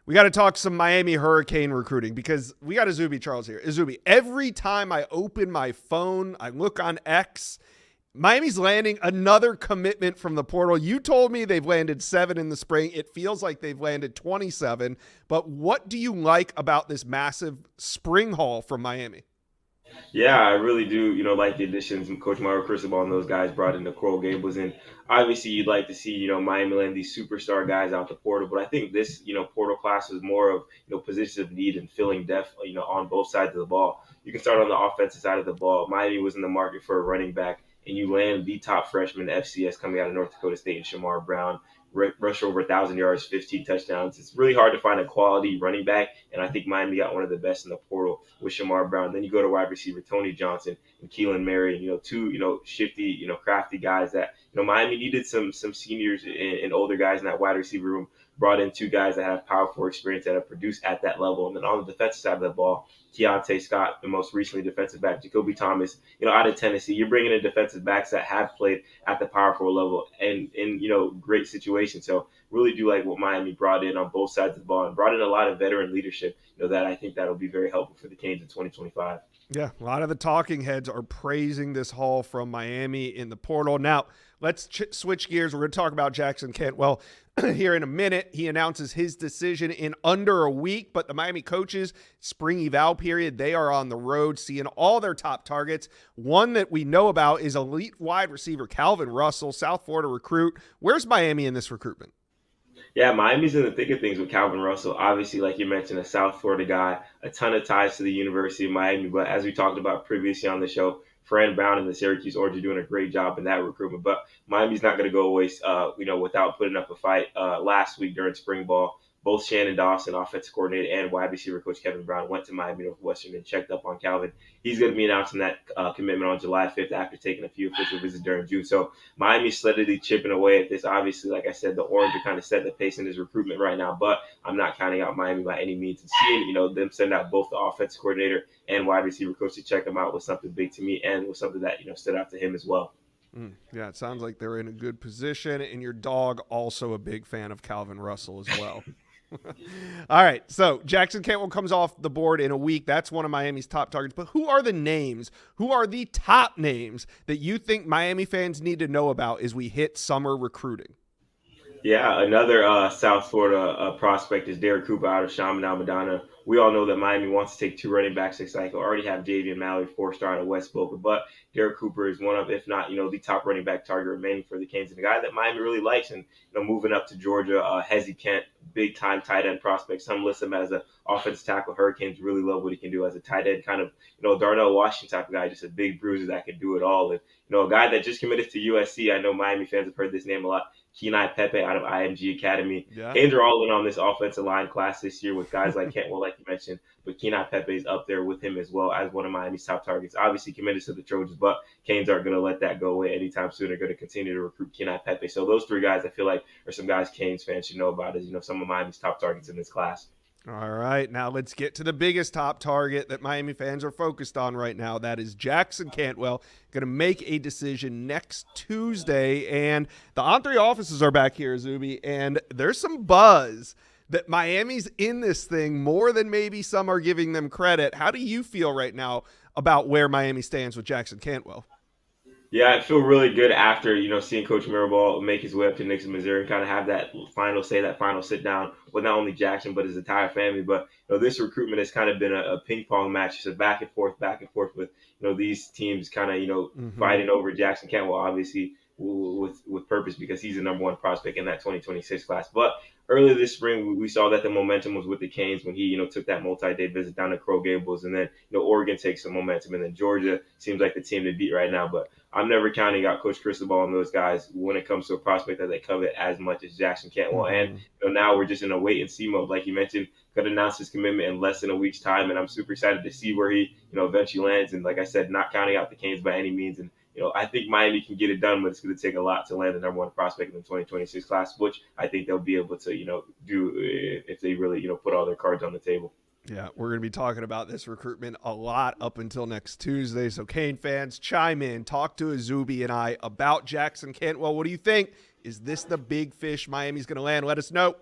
We got to talk some Miami Hurricane recruiting because we got Azubi Charles here. Azubi, every time I open my phone, I look on X, Miami's landing another commitment from the portal. You told me they've landed 7 in the spring. It feels like they've landed 27. But what do you like about this massive spring haul from Miami? Yeah, I really do, like the additions Coach Mario Cristobal and those guys brought in the Coral Gables. And obviously you'd like to see, Miami land these superstar guys out the portal. But I think this, portal class was more of, positions of need and filling depth, on both sides of the ball. You can start on the offensive side of the ball. Miami was in the market for a running back, and you land the top freshman FCS coming out of North Dakota State, Shamar Brown, rushed over 1,000 yards, 15 touchdowns. It's really hard to find a quality running back, and I think Miami got one of the best in the portal with Shamar Brown. Then you go to wide receiver Tony Johnson and Keelan Murray, two shifty, crafty guys that Miami needed some seniors and older guys in that wide receiver room. Brought in 2 guys that have powerful experience that have produced at that level. And then on the defensive side of the ball, Keontae Scott, the most recently defensive back, Jacoby Thomas, out of Tennessee. You're bringing in defensive backs that have played at the powerful level and in great situations. So really do like what Miami brought in on both sides of the ball and brought in a lot of veteran leadership. That I think that'll be very helpful for the Canes in 2025. Yeah, a lot of the talking heads are praising this haul from Miami in the portal. Now, let's switch gears. We're going to talk about Jackson Cantwell here in a minute. He announces his decision in under a week, but the Miami coaches, spring eval period, they are on the road seeing all their top targets. One that we know about is elite wide receiver Calvin Russell, South Florida recruit. Where's Miami in this recruitment? Yeah, Miami's in the thick of things with Calvin Russell. Obviously, like you mentioned, a South Florida guy, a ton of ties to the University of Miami. But as we talked about previously on the show, Fran Brown and the Syracuse Orange are doing a great job in that recruitment. But Miami's not going to go away, without putting up a fight. Last week during spring ball, both Shannon Dawson, offensive coordinator, and wide receiver coach Kevin Brown went to Miami Northwestern and checked up on Calvin. He's going to be announcing that commitment on July 5th after taking a few official visits during June. So Miami's steadily chipping away at this. Obviously, like I said, the Orange are kind of setting the pace in his recruitment right now, but I'm not counting out Miami by any means. And seeing, them send out both the offensive coordinator and wide receiver coach to check him out was something big to me and was something that, stood out to him as well. Yeah, it sounds like they're in a good position, and your dog also a big fan of Calvin Russell as well. All right, so Jackson Cantwell comes off the board in a week. That's one of Miami's top targets. But who are the names? Who are the top names that you think Miami fans need to know about as we hit summer recruiting? Yeah, another South Florida prospect is Derek Cooper out of Chaminade Madonna. We all know that Miami wants to take 2 running backs this cycle. Already have Davian Mallory, 4-star out of West Boca, but Derek Cooper is one of, if not, the top running back target remaining for the Canes, and the guy that Miami really likes. And moving up to Georgia, Hezzy Kent, big time tight end prospect. Some list him as an offensive tackle. Hurricanes really love what he can do as a tight end, kind of Darnell Washington type of guy, just a big bruiser that can do it all. And a guy that just committed to USC. I know Miami fans have heard this name a lot. Kenai Pepe out of IMG Academy. Yeah. Canes are all in on this offensive line class this year with guys like Cantwell, like you mentioned, but Kenai Pepe is up there with him as well as one of Miami's top targets. Obviously committed to the Trojans, but Canes aren't going to let that go away anytime soon. They're going to continue to recruit Kenai Pepe. So those 3 guys I feel like are some guys Canes fans should know about as, some of Miami's top targets in this class. All right, now let's get to the biggest top target that Miami fans are focused on right now. That is Jackson Cantwell, going to make a decision next Tuesday. And the On3 offices are back here, Zuby, and there's some buzz that Miami's in this thing more than maybe some are giving them credit. How do you feel right now about where Miami stands with Jackson Cantwell? Yeah, I feel really good after, seeing Coach Mirabal make his way up to Nixon, Missouri and kind of have that final say, that final sit down with not only Jackson, but his entire family. But, this recruitment has kind of been a ping pong match, just a back and forth with, these teams kind of, fighting over Jackson Cantwell, obviously with purpose because he's the number 1 prospect in that 2026 class. But earlier this spring, we saw that the momentum was with the Canes when he, took that multi-day visit down to Coral Gables, and then, Oregon takes some momentum, and then Georgia seems like the team to beat right now. But I'm never counting out Coach Cristobal and those guys when it comes to a prospect that they covet as much as Jackson Cantwell. And now we're just in a wait and see mode, like you mentioned. Could announce his commitment in less than a week's time, and I'm super excited to see where he, eventually lands. And like I said, not counting out the Canes by any means. And I think Miami can get it done, but it's going to take a lot to land the number 1 prospect in the 2026 class, which I think they'll be able to, do if they really, put all their cards on the table. Yeah, we're going to be talking about this recruitment a lot up until next Tuesday. So, Cane fans, chime in, talk to Azubi and I about Jackson Cantwell. What do you think? Is this the big fish Miami's going to land? Let us know.